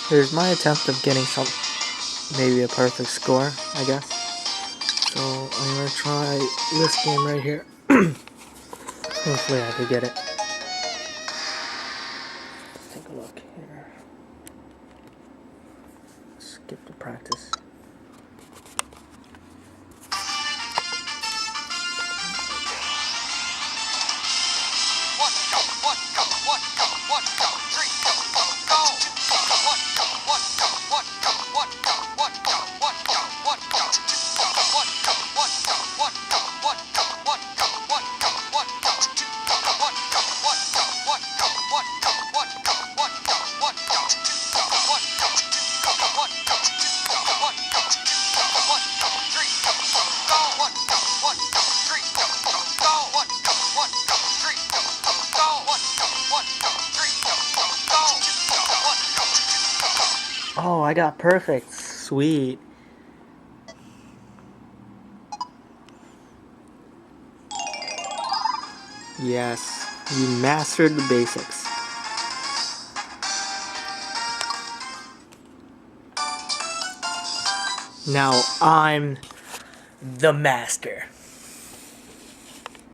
Here's my attempt of getting maybe a perfect score, I guess. So I'm gonna try this game right here. Hopefully I can get it. Let's take a look here. Skip the practice. Oh, I got perfect. Sweet. Yes, you mastered the basics. Now I'm the master.